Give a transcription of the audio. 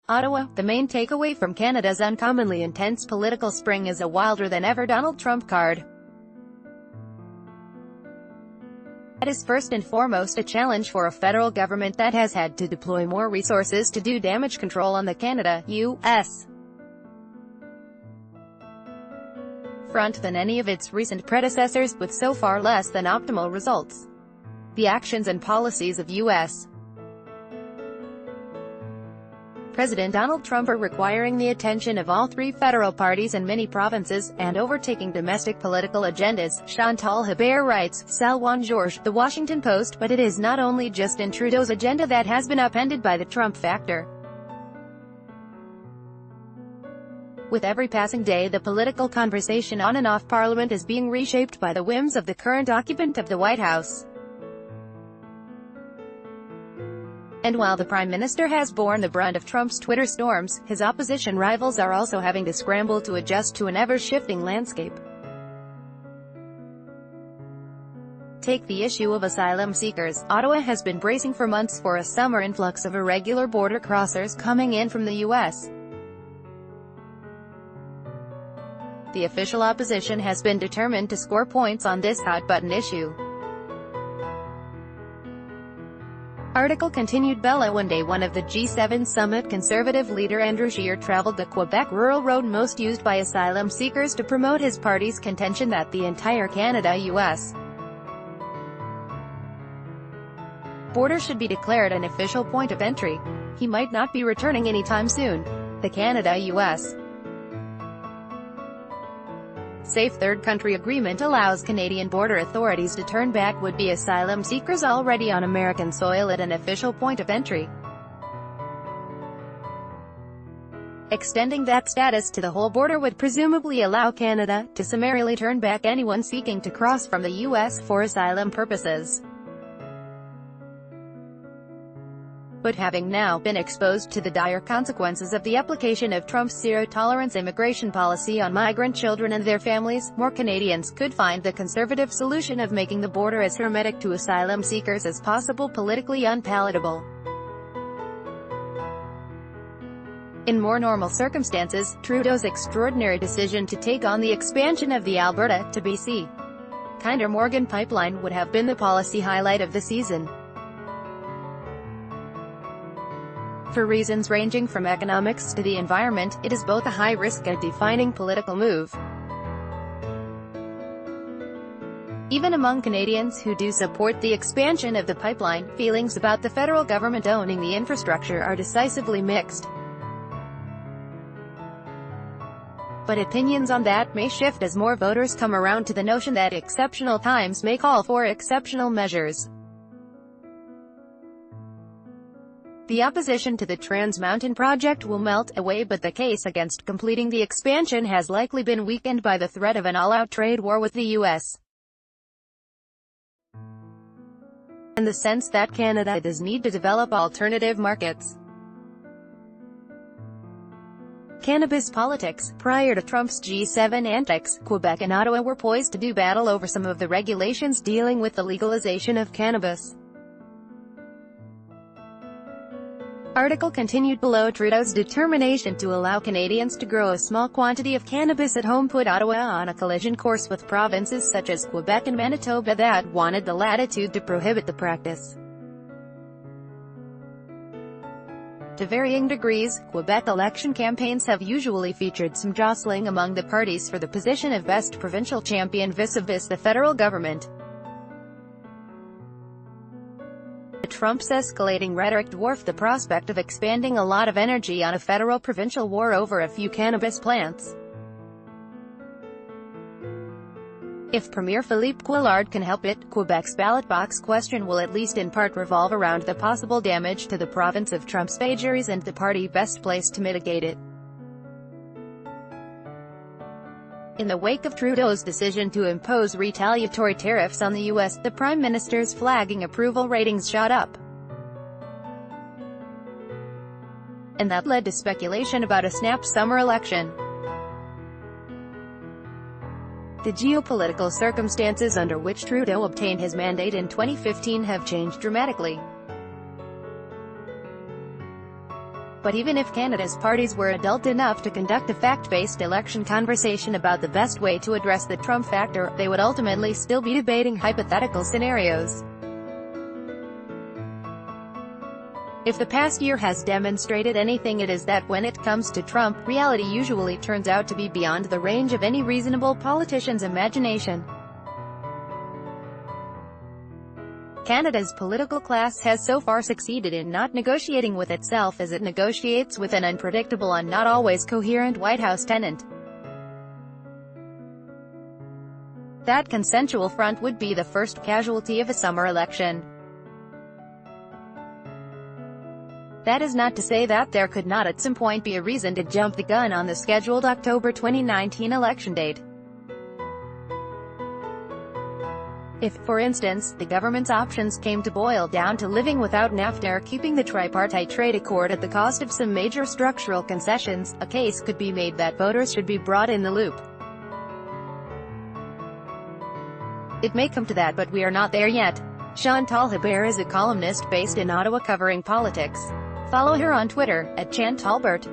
Ottawa, the main takeaway from Canada's uncommonly intense political spring is a wilder-than-ever Donald Trump card. That is first and foremost a challenge for a federal government that has had to deploy more resources to do damage control on the Canada-U.S. front than any of its recent predecessors, with so far less than optimal results. The actions and policies of U.S. President Donald Trump are requiring the attention of all three federal parties and many provinces, and overtaking domestic political agendas, Chantal Hebert writes, Salwan Georges, The Washington Post. But it is not only Justin Trudeau's agenda that has been upended by the Trump factor. With every passing day, the political conversation on and off Parliament is being reshaped by the whims of the current occupant of the White House. And while the Prime Minister has borne the brunt of Trump's Twitter storms, his opposition rivals are also having to scramble to adjust to an ever-shifting landscape. Take the issue of asylum seekers. Ottawa has been bracing for months for a summer influx of irregular border crossers coming in from the U.S. The official opposition has been determined to score points on this hot-button issue. Article continued. Bella. One day, one of the G7 summit Conservative leader Andrew Scheer traveled the Quebec rural road most used by asylum seekers to promote his party's contention that the entire Canada-U.S. border should be declared an official point of entry. He might not be returning anytime soon. The Canada-U.S. Safe Third Country Agreement allows Canadian border authorities to turn back would-be asylum seekers already on American soil at an official point of entry. Extending that status to the whole border would presumably allow Canada to summarily turn back anyone seeking to cross from the U.S. for asylum purposes. But having now been exposed to the dire consequences of the application of Trump's zero-tolerance immigration policy on migrant children and their families, more Canadians could find the Conservative solution of making the border as hermetic to asylum seekers as possible politically unpalatable. In more normal circumstances, Trudeau's extraordinary decision to take on the expansion of the Alberta to BC Kinder Morgan pipeline would have been the policy highlight of the season. For reasons ranging from economics to the environment, it is both a high-risk and defining political move. Even among Canadians who do support the expansion of the pipeline, feelings about the federal government owning the infrastructure are decisively mixed. But opinions on that may shift as more voters come around to the notion that exceptional times may call for exceptional measures. The opposition to the Trans Mountain project will melt away, but the case against completing the expansion has likely been weakened by the threat of an all-out trade war with the U.S. and the sense that Canada does need to develop alternative markets. Cannabis politics. Prior to Trump's G7 antics, Quebec and Ottawa were poised to do battle over some of the regulations dealing with the legalization of cannabis. Article continued below. Trudeau's determination to allow Canadians to grow a small quantity of cannabis at home put Ottawa on a collision course with provinces such as Quebec and Manitoba that wanted the latitude to prohibit the practice. To varying degrees, Quebec election campaigns have usually featured some jostling among the parties for the position of best provincial champion vis-a-vis the federal government. Trump's escalating rhetoric dwarfed the prospect of expanding a lot of energy on a federal-provincial war over a few cannabis plants. If Premier Philippe Couillard can help it, Quebec's ballot box question will at least in part revolve around the possible damage to the province of Trump's vagaries and the party best placed to mitigate it. In the wake of Trudeau's decision to impose retaliatory tariffs on the U.S., the Prime Minister's flagging approval ratings shot up. And that led to speculation about a snap summer election. The geopolitical circumstances under which Trudeau obtained his mandate in 2015 have changed dramatically. But even if Canada's parties were adult enough to conduct a fact-based election conversation about the best way to address the Trump factor, they would ultimately still be debating hypothetical scenarios. If the past year has demonstrated anything, it is that when it comes to Trump, reality usually turns out to be beyond the range of any reasonable politician's imagination. Canada's political class has so far succeeded in not negotiating with itself as it negotiates with an unpredictable and not always coherent White House tenant. That consensual front would be the first casualty of a summer election. That is not to say that there could not at some point be a reason to jump the gun on the scheduled October 2019 election date. If, for instance, the government's options came to boil down to living without NAFTA or keeping the tripartite trade accord at the cost of some major structural concessions, a case could be made that voters should be brought in the loop. It may come to that, but we are not there yet. Chantal Hebert is a columnist based in Ottawa covering politics. Follow her on Twitter, @ChantalBert.